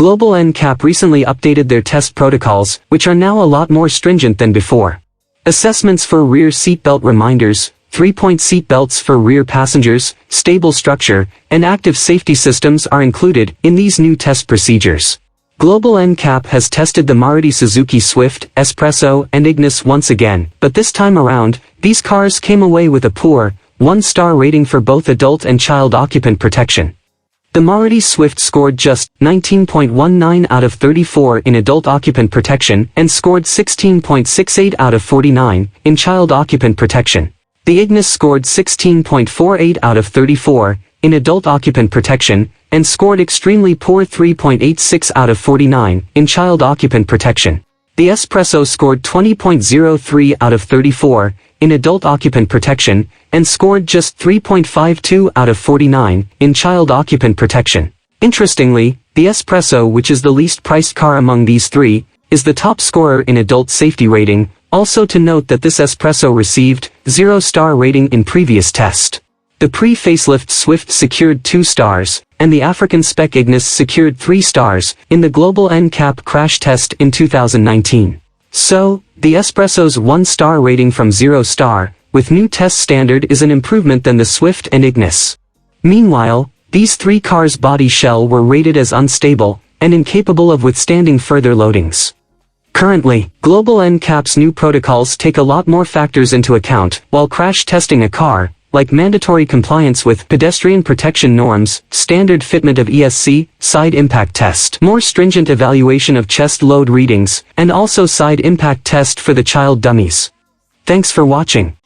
Global Ncap recently updated their test protocols, which are now a lot more stringent than before. Assessments for rear seatbelt reminders, 3-point seatbelts for rear passengers, stable structure, and active safety systems are included in these new test procedures. Global Ncap has tested the Maruti Suzuki Swift, S-Presso and Ignis once again, but this time around, these cars came away with a poor, 1-star rating for both adult and child occupant protection. The Maruti Swift scored just 19.19 out of 34 in adult occupant protection and scored 16.68 out of 49 in child occupant protection. The Ignis scored 16.48 out of 34 in adult occupant protection and scored extremely poor 3.86 out of 49 in child occupant protection. The S-Presso scored 20.03 out of 34 in adult occupant protection and scored just 3.52 out of 49 in child occupant protection. Interestingly, the S-Presso, which is the least priced car among these three, is the top scorer in adult safety rating. Also to note that this S-Presso received 0-star rating in previous test. The pre-facelift Swift secured 2 stars, and the African spec Ignis secured 3 stars in the Global Ncap crash test in 2019. So, the S-Presso's 1-star rating from 0-star, with new test standard is an improvement than the Swift and Ignis. Meanwhile, these 3 cars' body shell were rated as unstable and incapable of withstanding further loadings. Currently, Global Ncap's new protocols take a lot more factors into account while crash testing a car, like mandatory compliance with pedestrian protection norms, standard fitment of ESC, side impact test, more stringent evaluation of chest load readings, and also side impact test for the child dummies. Thanks for watching.